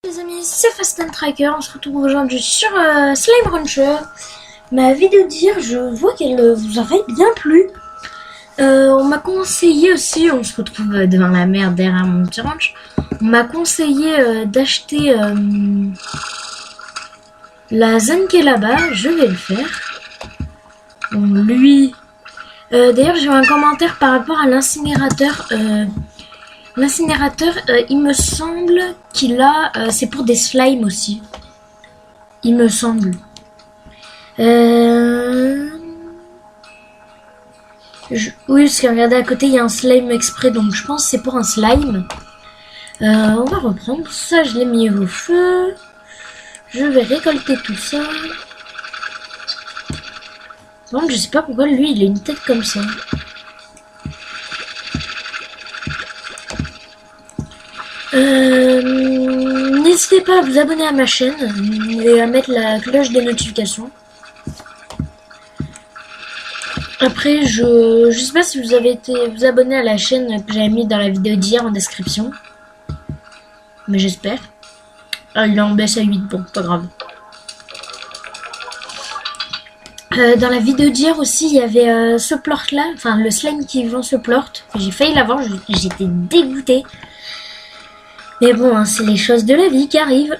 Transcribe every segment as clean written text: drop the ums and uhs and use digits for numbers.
les amis, c'est Fast and Tracker, on se retrouve aujourd'hui sur Slime Rancher. Ma vidéo d'hier, je vois qu'elle vous aurait bien plu. On m'a conseillé aussi, on se retrouve devant la mer derrière mon petit ranch. On m'a conseillé d'acheter la zone qui est là-bas, je vais le faire. Bon, lui... D'ailleurs, j'ai eu un commentaire par rapport à l'incinérateur. L'incinérateur, il me semble qu'il a... c'est pour des slimes aussi. Il me semble. Oui, parce que regardez à côté, il y a un slime exprès. Donc je pense que c'est pour un slime. On va reprendre. Ça, je l'ai mis au feu. Je vais récolter tout ça. Donc je sais pas pourquoi lui, il a une tête comme ça. N'hésitez pas à vous abonner à ma chaîne et à mettre la cloche des notifications. Après, je sais pas si vous avez été vous abonner à la chaîne que j'avais mis dans la vidéo d'hier en description. Mais j'espère. Ah, il est en baisse à 8, bon, pas grave. Dans la vidéo d'hier aussi, il y avait ce plort là, enfin le slime qui vend ce plort. J'ai failli l'avoir, j'étais dégoûtée. Mais bon, hein, c'est les choses de la vie qui arrivent.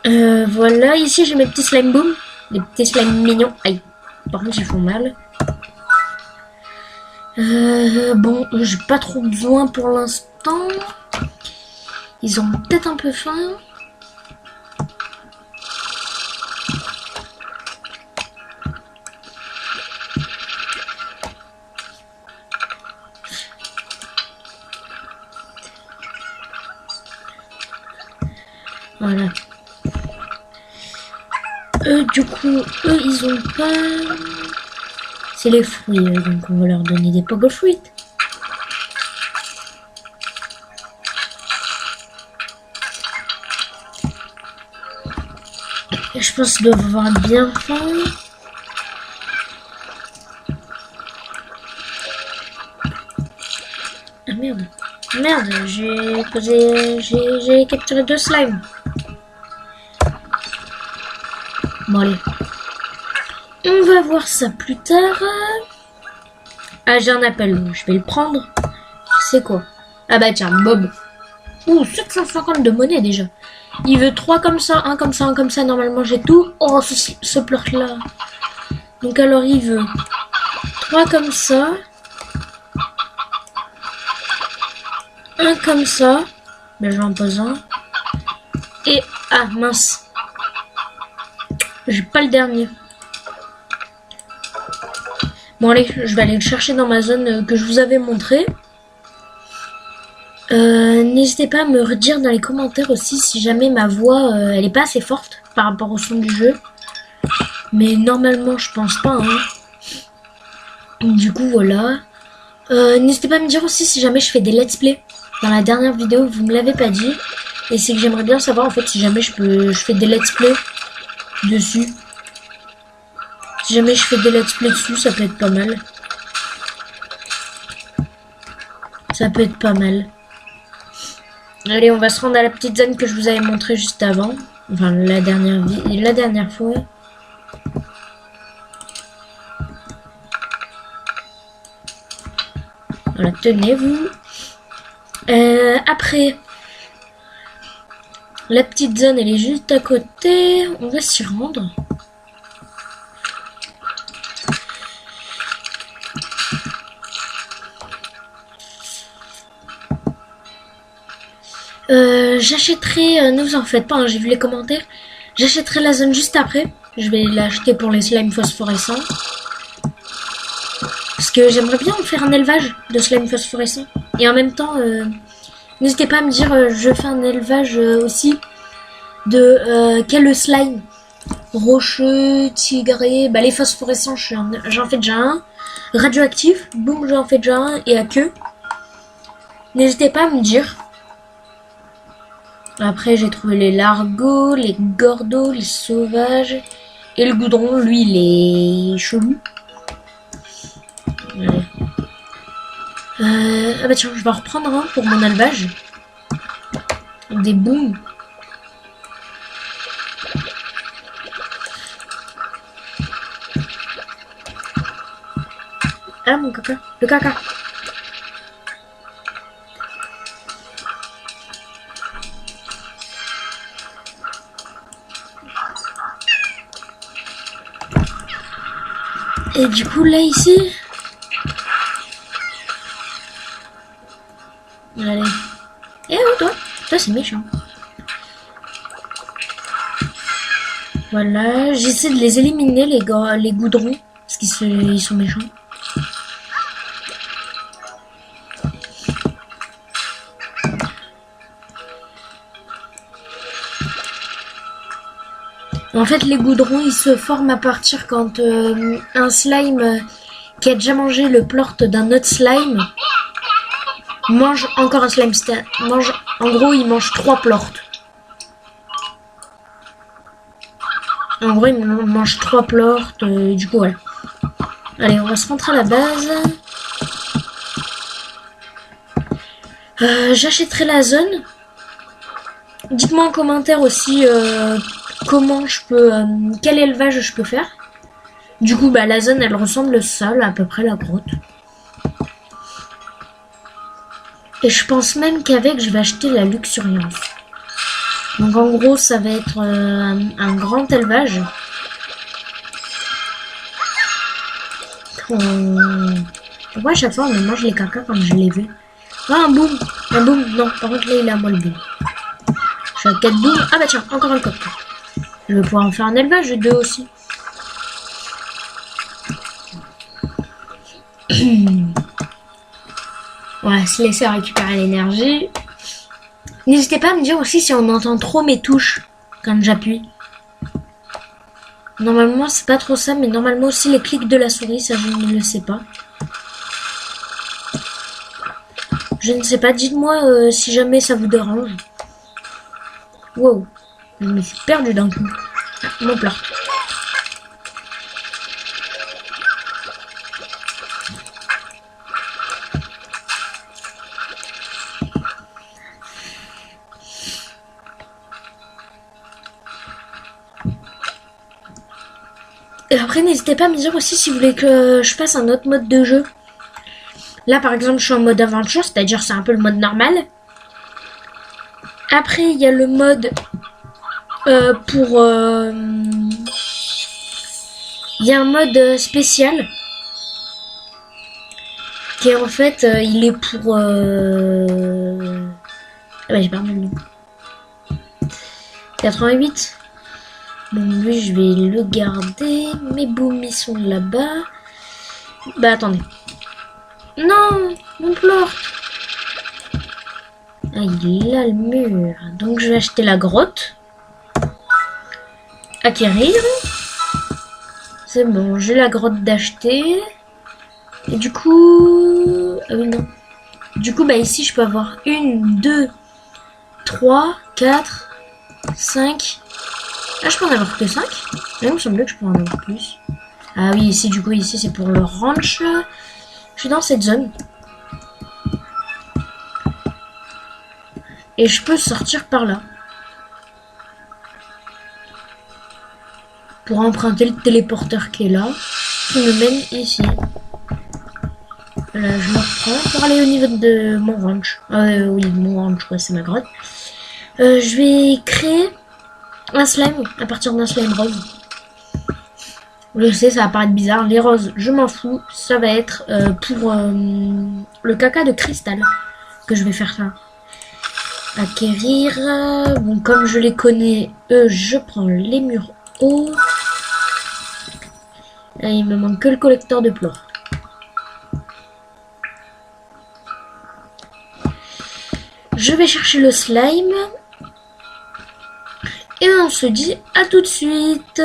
Voilà, ici j'ai mes petits slime boom. Les petits slime mignons. Aïe, par contre ils font mal. Bon, j'ai pas trop besoin pour l'instant. Ils ont peut-être un peu faim. Voilà. Du coup, eux, ils ont pas... C'est les fruits, donc on va leur donner des pogo fruits. Et je pense qu'ils doivent avoir bien faim. Ah merde. Merde, j'ai capturé 2 slimes. Bon allez. On va voir ça plus tard. Ah, j'ai un appel, je vais le prendre. C'est quoi? Ah bah tiens, Bob. Ouh, 750 de monnaie déjà. Il veut 3 comme ça, 1 comme ça, 1 comme ça. Normalement j'ai tout. Oh, ce plort là. Donc alors il veut 3 comme ça. 1 comme ça. Ben j'en pose un. Et... ah mince. J'ai pas le dernier. Bon allez, je vais aller le chercher dans ma zone que je vous avais montré. N'hésitez pas à me redire dans les commentaires aussi si jamais ma voix elle est pas assez forte par rapport au son du jeu. Mais normalement je pense pas. Hein. Du coup voilà. N'hésitez pas à me dire aussi si jamais je fais des let's play. Dans la dernière vidéo vous me l'avez pas dit. Et c'est que j'aimerais bien savoir en fait si jamais je fais des let's play dessus. Si jamais je fais des let's play dessus, ça peut être pas mal. Ça peut être pas mal. Allez, on va se rendre à la petite zone que je vous avais montré juste avant. Enfin, la dernière fois. Voilà, tenez-vous. Après, la petite zone, elle est juste à côté. On va s'y rendre. J'achèterai, ne vous en faites pas, hein, j'ai vu les commentaires. J'achèterai la zone juste après. Je vais l'acheter pour les slimes phosphorescents. Parce que j'aimerais bien faire un élevage de slimes phosphorescents. Et en même temps, n'hésitez pas à me dire, je fais un élevage aussi de quel slime. Rocheux, tigré, bah les phosphorescents, j'en fais déjà un. Radioactif, boum, j'en fais déjà un. Et à queue. N'hésitez pas à me dire. Après, j'ai trouvé les largots, les gordos, les sauvages. Et le goudron, lui, il est chelou. Ouais. Ah bah tiens, je vais en reprendre un pour mon élevage. Des booms. Ah mon caca. Le caca. Et du coup là ici. Allez. Eh oh toi. Toi c'est méchant. Voilà. J'essaie de les éliminer les goudrons. Parce ils sont méchants. En fait, les goudrons, ils se forment à partir quand un slime qui a déjà mangé le plort d'un autre slime mange encore un slime. En gros, il mange 3 plorts. En gros, il mange 3 plorts. Du coup, voilà. Allez, on va se rentrer à la base. J'achèterai la zone. Dites-moi en commentaire aussi... comment je peux quel élevage je peux faire. Du coup la zone elle ressemble ça à peu près la grotte, et je pense même qu'avec je vais acheter la luxuriance. Donc en gros ça va être un grand élevage. Pourquoi à chaque fois on me mange les caca quand je les veux? Ah un boom. Non par contre là il est à moi le boom. Je suis à 4 booms. Ah bah tiens encore un coq. Je vais pouvoir en faire un élevage de 2 aussi. On va se laisser récupérer l'énergie. N'hésitez pas à me dire aussi si on entend trop mes touches quand j'appuie. Normalement c'est pas trop ça, mais normalement aussi les clics de la souris, ça je ne le sais pas. Je ne sais pas, dites-moi si jamais ça vous dérange. Wow. Je me suis perdu d'un coup. Ah, mon plort. Et après, n'hésitez pas à me dire aussi si vous voulez que je fasse un autre mode de jeu. Là, par exemple, je suis en mode aventure, c'est-à-dire c'est un peu le mode normal. Après, il y a le mode... il y a un mode spécial qui est en fait il est pour ah bah j'ai perdu le nom. 88. Bon lui je vais le garder. Mes booms ils sont là-bas. Bah attendez. Non, mon plort. Ah il est là le mur. Donc je vais acheter la grotte. Acquérir. C'est bon, j'ai la grotte d'acheter. Et du coup... Ah oui, non. Du coup, bah ici, je peux avoir 1, 2, 3, 4, 5. Ah, je peux en avoir que 5. Il me semblait que je peux en avoir plus. Ah oui, ici, du coup, ici, c'est pour le ranch. Je suis dans cette zone. Et je peux sortir par là. Pour emprunter le téléporteur qui est là, qui me mène ici. Là, je me reprends pour aller au niveau de mon ranch. Oui, mon ranch, ouais, c'est ma grotte. Je vais créer un slime à partir d'un slime rose. Je sais, ça va paraître bizarre. Les roses, je m'en fous. Ça va être pour le caca de cristal que je vais faire ça. Acquérir. Bon, comme je les connais, eux, je prends les murs hauts. Là, il me manque que le collecteur de plomb. Je vais chercher le slime. Et on se dit à tout de suite.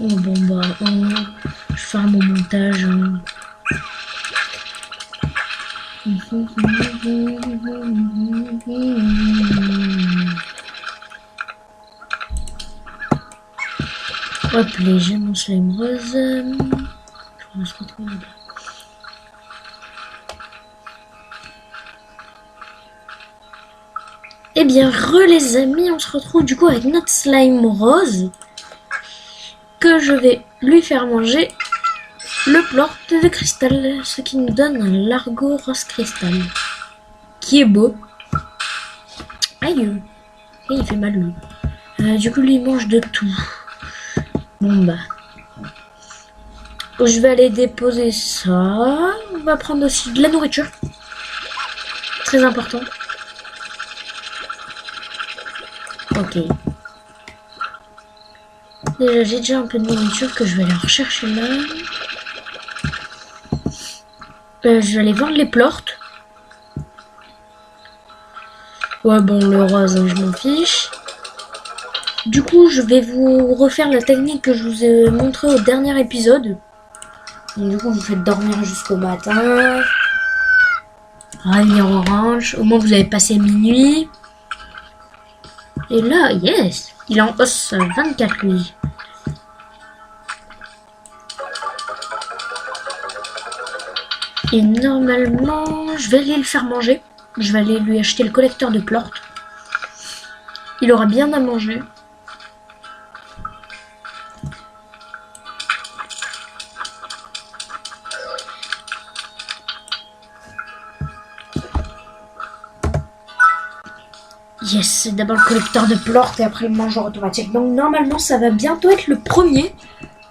Oh, bon bah, je vais faire mon montage. Hop, les j'ai mon slime rose. On va se retrouver là-bas. Eh bien, les amis, on se retrouve du coup avec notre slime rose. Que je vais lui faire manger le plort de cristal. Ce qui nous donne un largo rose cristal. Qui est beau. Aïe. Et il fait mal lui. Du coup, lui, il mange de tout. Bon bah. Je vais aller déposer ça. On va prendre aussi de la nourriture. Très important. Ok. Déjà, j'ai déjà un peu de nourriture que je vais aller rechercher là. Je vais aller vendre les plortes. Ouais, bon, le rose, je m'en fiche. Du coup, je vais vous refaire la technique que je vous ai montrée au dernier épisode. Donc, du coup, vous faites dormir jusqu'au matin. Revenir au ranch. Au moins, vous avez passé minuit. Et là, yes, il est en hausse 24 lui. Et normalement, je vais aller le faire manger. Je vais aller lui acheter le collecteur de plortes. Il aura bien à manger. Yes, c'est d'abord le collecteur de plortes et après le mangeur automatique. Donc normalement, ça va bientôt être le premier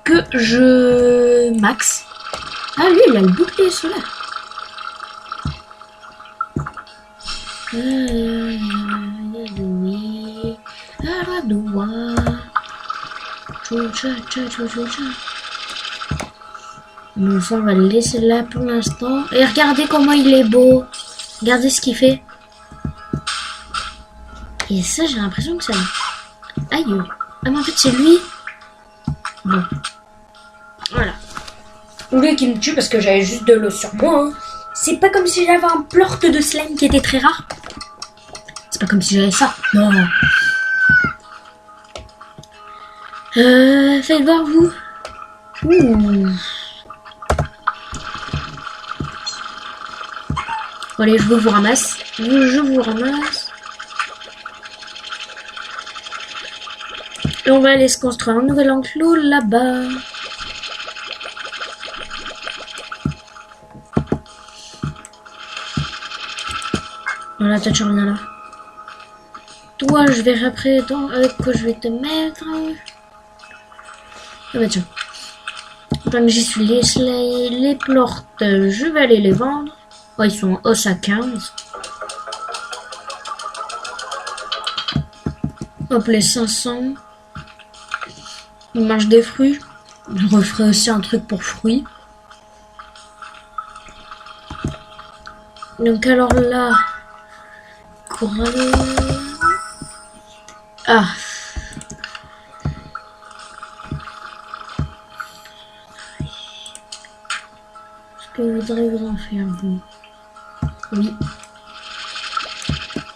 que je max. Ah, lui, il a le bouclier solaire. Bon, ça, on va le laisser là pour l'instant. Et regardez comment il est beau. Regardez ce qu'il fait. Et ça, j'ai l'impression que ça... Aïe. Ah, mais en fait, c'est lui. Bon. Voilà. Lui qui me tue parce que j'avais juste de l'eau sur moi. Hein. C'est pas comme si j'avais un plort de slime qui était très rare. C'est pas comme si j'avais ça. Non. Faites voir, vous. Ouh. Bon, allez, je vous ramasse. Je vous ramasse. Et on va aller se construire un nouvel enclos là-bas. Voilà, toi tu reviens là. Toi, je verrai après avec quoi je vais te mettre. Ah bah tiens. Tant que j'y suis, les plortes, je vais aller les vendre. Oh, ils sont en hausse à 15. Hop, les 500. On mange des fruits. Je referai aussi un truc pour fruits. Donc alors là... Corail... Ah. Est-ce que vous voudrez vous enfuir, vous? Oui.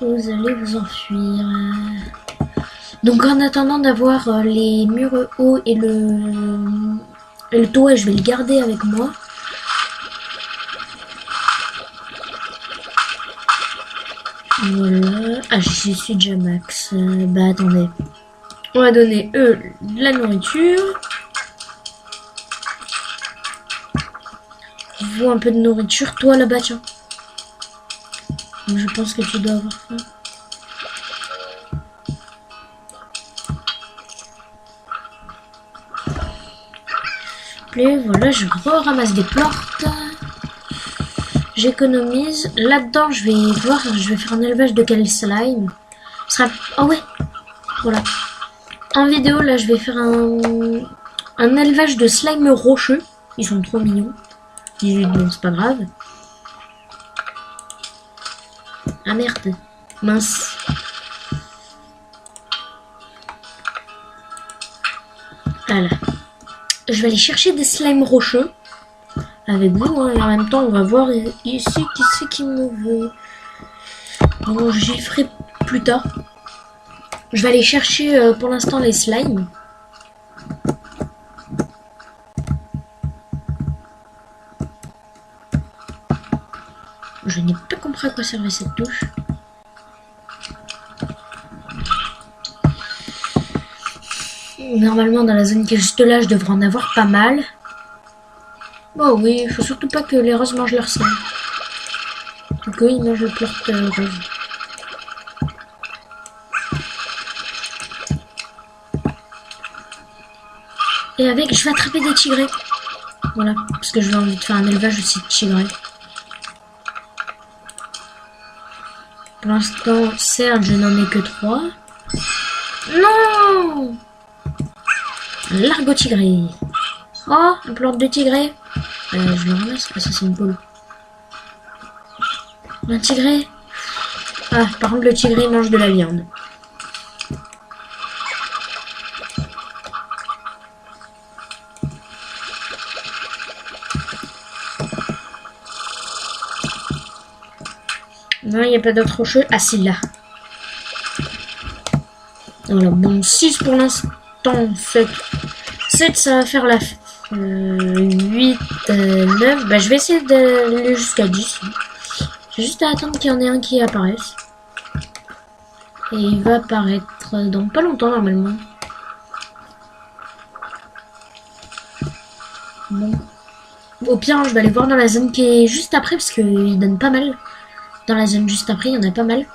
Vous allez vous enfuir. Donc en attendant d'avoir les murs hauts et le toit, je vais le garder avec moi. Voilà. Ah, j'y suis déjà max. Bah attendez. On va donner eux de la nourriture. Vous un peu de nourriture. Toi là-bas, tiens. Je pense que tu dois avoir faim. Et voilà, je ramasse des plortes. J'économise. Là-dedans, je vais voir, je vais faire un élevage de quel slime. Ce sera... Oh ouais, voilà. En vidéo, là, je vais faire un élevage de slime rocheux. Ils sont trop mignons. 18, bon, c'est pas grave. Ah merde, mince. Voilà. Je vais aller chercher des slimes rocheux avec vous, hein, et en même temps on va voir ici qui c'est qui me veut. Bon, j'y ferai plus tard. Je vais aller chercher pour l'instant les slimes. je n'ai pas compris à quoi servait cette touche. Normalement, dans la zone qui est juste là, je devrais en avoir pas mal. Oh oui, il faut surtout pas que les roses mangent leur slime. Donc eux, ils mangent le plort rose. Et avec, je vais attraper des tigrés. Voilà, parce que j'ai envie de faire un élevage aussi de tigrés. Pour l'instant, certes, je n'en ai que 3. Non! Un largo tigré. Oh, un plante de tigré. Je le ramasse. Ah, ça, c'est une poule. Un tigré. Ah, par contre, le tigré mange de la viande. Non, il n'y a pas d'autre rocheux. Ah, si, là. Voilà, bon, 6 pour l'instant. 7. 7, ça va faire la 8, 9. Bah, je vais essayer d'aller jusqu'à 10. J'ai juste à attendre qu'il y en ait un qui apparaisse. Et il va apparaître dans pas longtemps, normalement. Bon. Au pire, je vais aller voir dans la zone qui est juste après, parce qu'il donne pas mal. Dans la zone juste après, il y en a pas mal.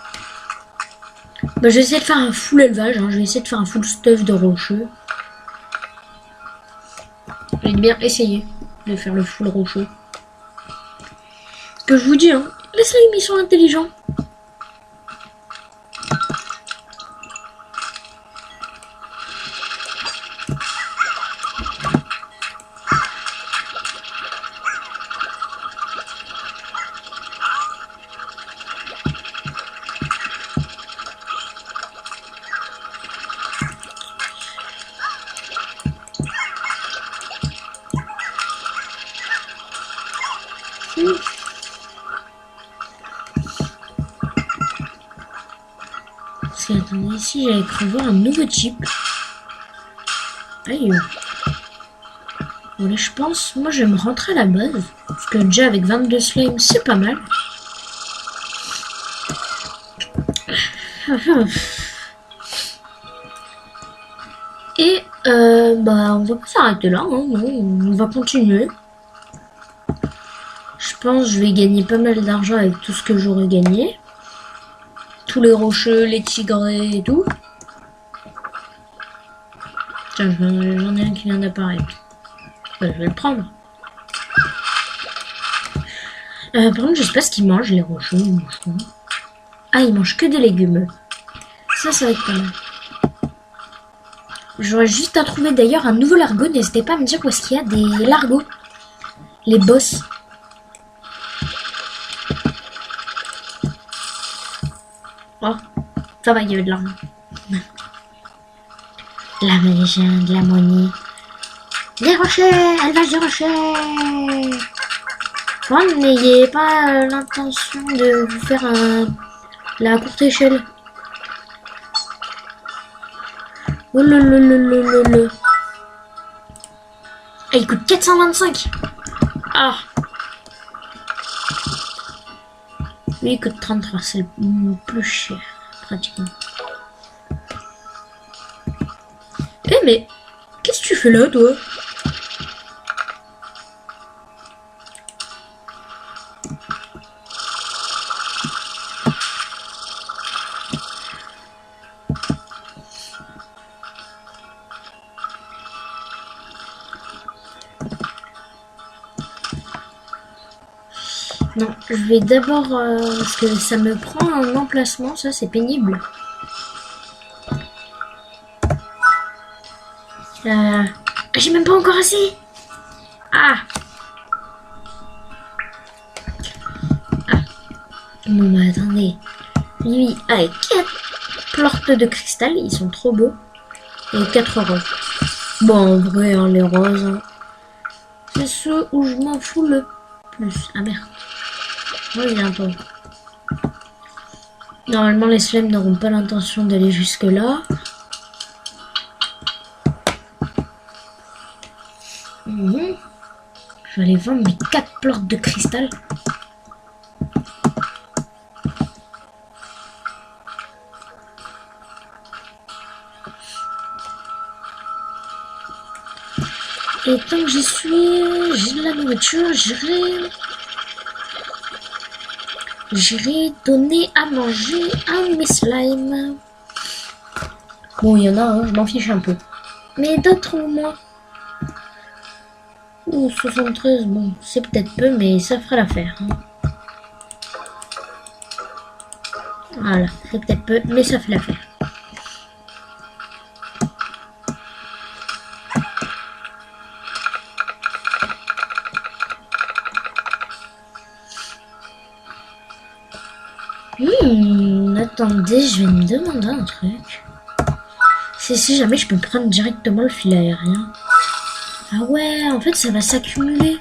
Bah, je vais essayer de faire un full élevage. Hein. Je vais essayer de faire un full stuff de rocheux. J'ai bien essayé de faire le full rocheux. Ce que je vous dis, hein, les slimes, ils sont intelligents. Parce que, attendez, ici, j'avais cru voir un nouveau type. Aïe. Voilà, je pense, moi, je vais me rentrer à la base. Parce que déjà, avec 22 slimes, c'est pas mal. Et, bah, on va pas s'arrêter là, hein, non, on va continuer. Je pense que je vais gagner pas mal d'argent avec tout ce que j'aurais gagné. Tous les rocheux, les tigrés et tout. Tiens, j'en ai un qui vient d'apparaître. Bah, je vais le prendre. Par contre, je sais pas ce qu'ils mangent, les rocheux. Ils mangent quoi? Ah, ils mangent que des légumes. Ça va être pas mal. J'aurais juste à trouver d'ailleurs un nouveau largo. N'hésitez pas à me dire où est-ce qu'il y a des largos. Les boss. Oh, ça va, il y avait de l'argent. La légende, la monnaie. Des rochers, élevage des rochers. Bon, n'ayez pas l'intention de vous faire la courte échelle. Oh le. Ah, il coûte 425. Ah. Lui, il coûte 33, c'est le plus cher, pratiquement. Eh, mais qu'est-ce que tu fais là, toi? Non, je vais d'abord... parce que ça me prend un emplacement, ça c'est pénible. J'ai même pas encore assez. Ah. Bon bah attendez. Lui, avec 4 portes de cristal, ils sont trop beaux. Et 4 roses. Bon, en vrai, hein, les roses, hein, c'est ceux où je m'en fous le plus. Ah merde. Reviens toi. Normalement, les slimes n'auront pas l'intention d'aller jusque là. Je vais aller vendre mes 4 portes de cristal. Et tant que j'y suis, j'ai de la nourriture, j'irai donner à manger à mes slimes. Bon, il y en a un, je m'en fiche un peu. Mais d'autres moins. Ouh, 73, bon, c'est peut-être peu, mais ça fera l'affaire. Voilà, c'est peut-être peu, mais ça fait l'affaire. Attendez, je vais me demander un truc. C'est si jamais je peux prendre directement le fil aérien. Ah ouais, en fait ça va s'accumuler.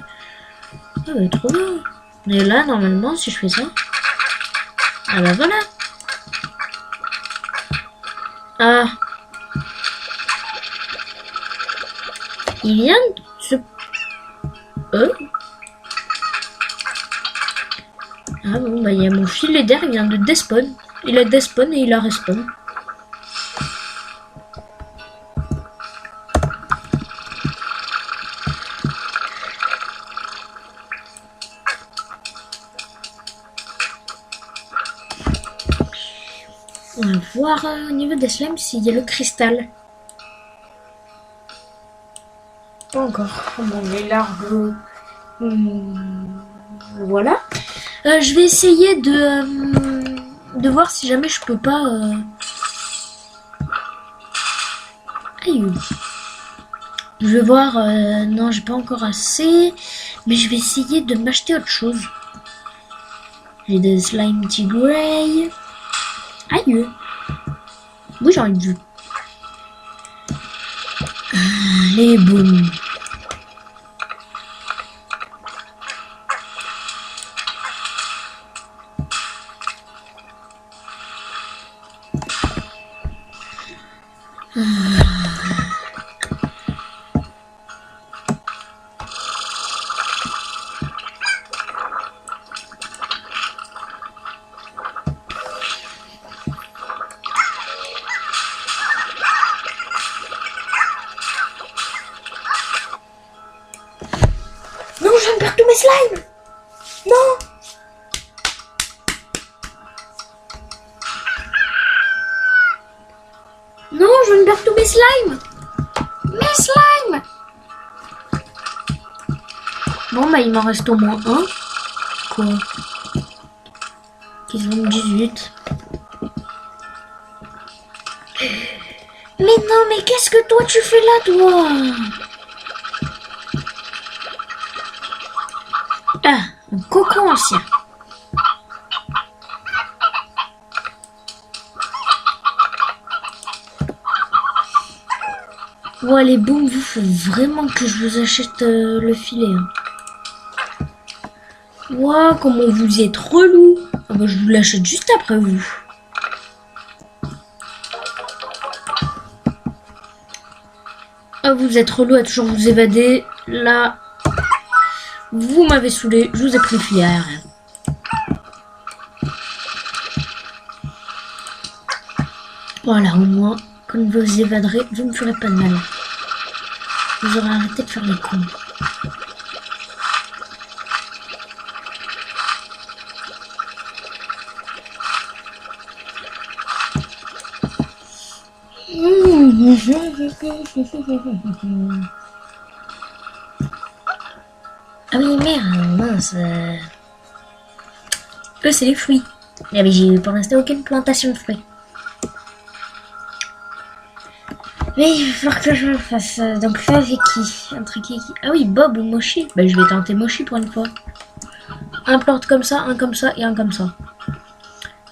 Ah bah trop bien. Et là, normalement, si je fais ça... Ah bah voilà. Ah. Il vient de se... Ah bon, bah il y a mon filet d'air, il vient de despawn. Il a despawn et il a respawn. On va voir au niveau des slimes s'il y a le cristal. Pas encore. Bon, les larves... Voilà. Je vais essayer de voir si jamais je peux pas... Aïe. Je vais voir... non, j'ai pas encore assez. Mais je vais essayer de m'acheter autre chose. J'ai des slime Tigray. Aïe. Oui, j'ai envie de vue. Les boum. Non, je viens de perdre tous mes slimes. Non. Non, je viens de perdre tous mes slimes. Mes slimes. Bon, bah, il m'en reste au moins un. Quoi? Qu'ils ont 18. Mais non, mais qu'est-ce que toi tu fais là, toi? Ah, un cocon ancien. Bon, allez, boum, vous faut vraiment que je vous achète le filet. Hein. Ouah, comment vous êtes relou. Ah bah, je vous l'achète juste après vous. Ah, vous êtes relou à toujours vous évader. Là, vous m'avez saoulé. Je vous ai pris le filet aérien. Voilà, au moins, quand vous vous évaderez, vous ne ferez pas de mal. Vous aurez arrêté de faire les cons. Ah oui, merde, mince. Eux, c'est les fruits. Ah, mais j'ai pour l'instant aucune plantation de fruits. Mais il va falloir que je le fasse. Donc ça avec qui? Entre qui? Ah oui, Bob ou Moshi. Bah je vais tenter Moshi pour une fois. Un plante comme ça, un comme ça et un comme ça.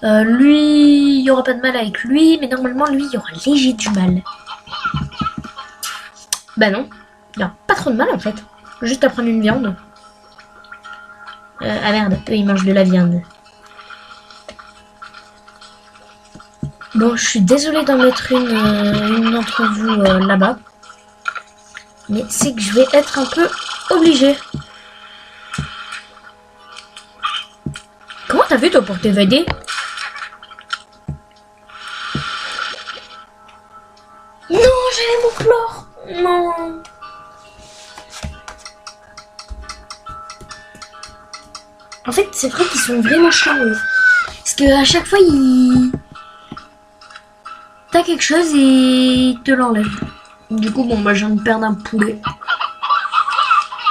Lui, il n'y aura pas de mal avec lui, mais normalement lui, il y aura léger du mal. Bah non, il n'y aura pas trop de mal en fait. Juste à prendre une viande. Ah merde, eux ils mangent de la viande. Bon, je suis désolée d'en mettre une d'entre vous là-bas. Mais c'est que je vais être un peu obligée. Comment t'as fait toi pour t'évader? Non, j'avais mon chlore. Non. En fait, c'est vrai qu'ils sont vraiment chiants, eux. Parce qu'à chaque fois, ils... T'as quelque chose et ils te l'enlèvent. Du coup, bon, moi, je viens de perdre un poulet.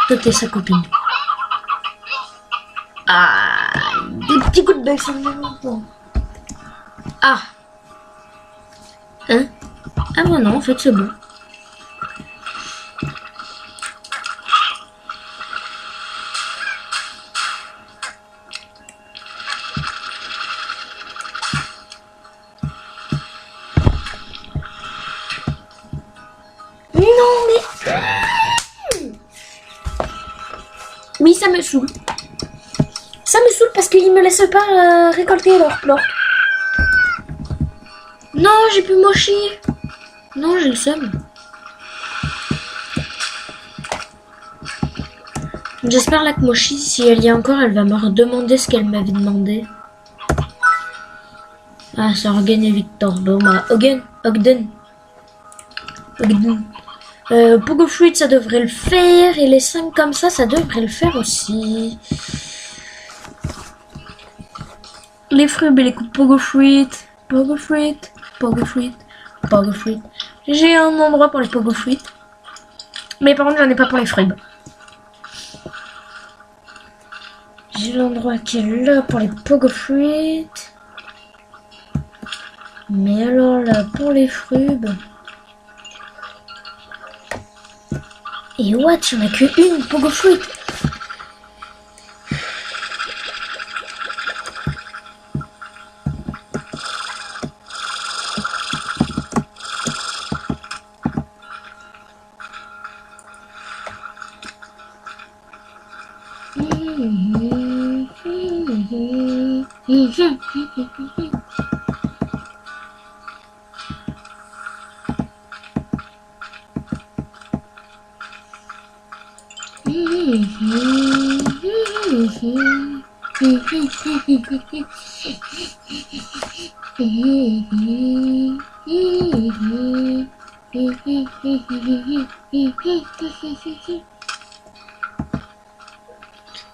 Toi, t'es sa copine. Ah, des petits coups de bec, ça me fait longtemps. Ah. Hein? Ah bah non, en fait, c'est bon. Non, mais... Oui, ça me saoule. Ça me saoule parce qu'ils me laissent pas récolter leur plante. Non, j'ai plus mochi. Non, j'ai le seum. J'espère là que Mochi, si elle y est encore, elle va me redemander ce qu'elle m'avait demandé. Ah, c'est Orgen et Victor. Bon, bah, Ogden. Pogo Fruit, ça devrait le faire. Et les 5 comme ça devrait le faire aussi. Les fruits, ben les coups de Pogo Fruit. Pogo Fruit. Pogo Fruit. Pogo Fruit. J'ai un endroit pour les Pogo Fruit. Mais par contre, j'en ai pas pour les fruits. J'ai l'endroit qui est là pour les Pogo Fruit. Mais alors là, pour les fruits... Et what, il n'y en a qu'une Pogo Fruit.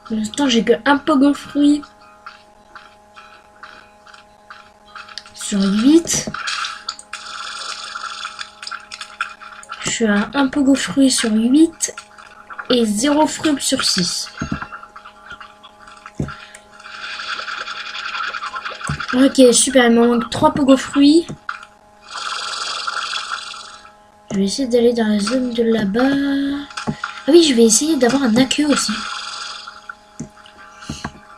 Pour l'instant, j'ai que un Pogo Fruit sur 8. Je suis à un Pogo Fruit sur 8 et 0 fruit sur 6. Ok, super, il me manque 3 Pogo Fruits. Je vais essayer d'aller dans la zone de là-bas. Ah oui, je vais essayer d'avoir un aqueux aussi.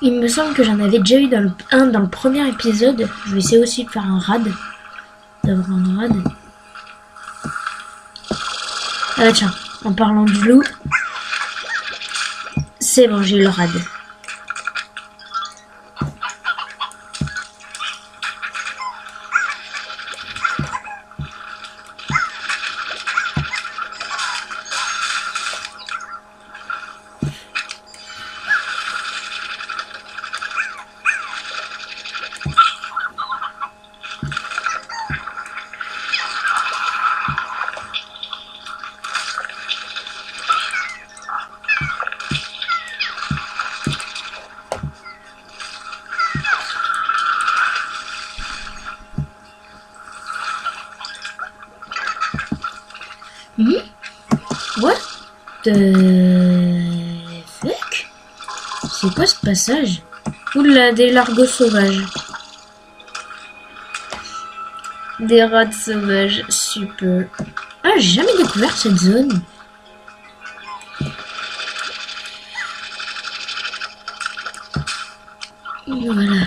Il me semble que j'en avais déjà eu dans le premier épisode. Je vais essayer aussi de faire un raid. D'avoir un raid. Ah bah tiens, en parlant du loup. C'est bon, j'ai eu le raid. What the fuck? C'est quoi ce passage? Oula, des largos sauvages. Des rats sauvages, super. Ah, j'ai jamais découvert cette zone. Voilà.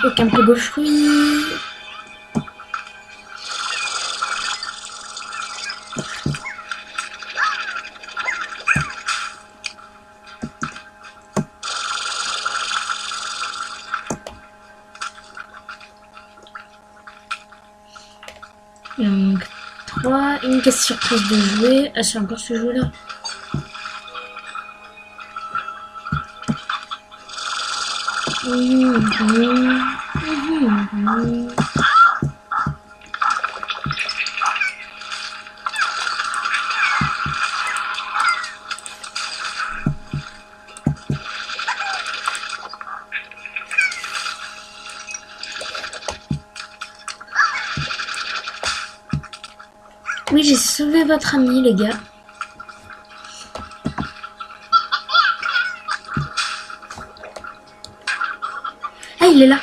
Aucun Pogo Fruit. Donc, 3, une caisse surprise de jouer. Ah, c'est encore ce jeu-là. Oui, j'ai sauvé votre ami, les gars. Ah, il est là.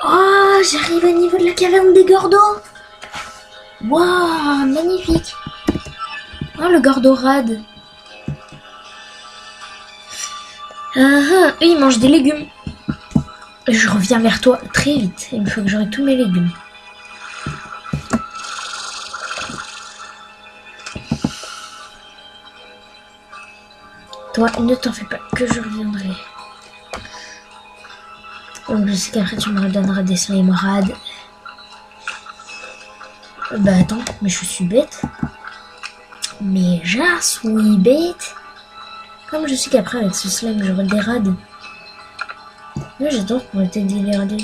Oh, j'arrive au niveau de la caverne des Gordos. Waouh, magnifique. Oh, le Gordorade. Eux, ils mangent des légumes. Je reviens vers toi très vite, une fois que j'aurai tous mes légumes. Toi, ne t'en fais pas, que je reviendrai. Donc, je sais qu'après tu me redonneras des slimerades. Bah attends, mais je suis bête. Mais je suis bête. Comme je sais qu'après avec ce slime j'aurai des rades. Moi j'adore pour être des rades.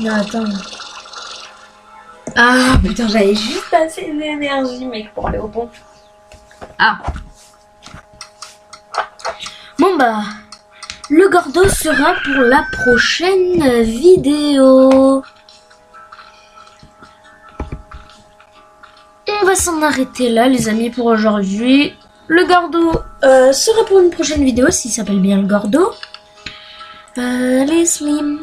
Non, attends. Ah, putain, j'avais juste assez d'énergie, mec, pour aller au pont. Ah. Bon, bah, le Gordo sera pour la prochaine vidéo. On va s'en arrêter là, les amis, pour aujourd'hui. Le Gordo sera pour une prochaine vidéo, s'il s'appelle bien le Gordo. Les Slim.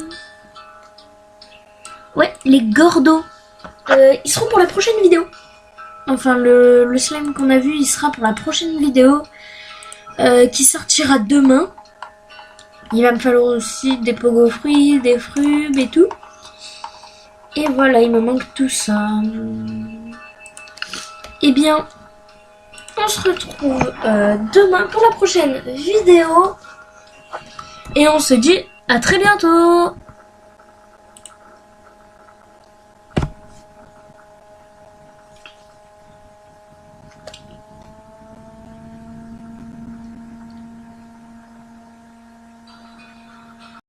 Ouais, les Gordos. Ils seront pour la prochaine vidéo. Enfin, le slime qu'on a vu, il sera pour la prochaine vidéo qui sortira demain. Il va me falloir aussi des pogo fruits, des frubes et tout. Et voilà, il me manque tout ça. Eh bien, on se retrouve demain pour la prochaine vidéo. Et on se dit à très bientôt.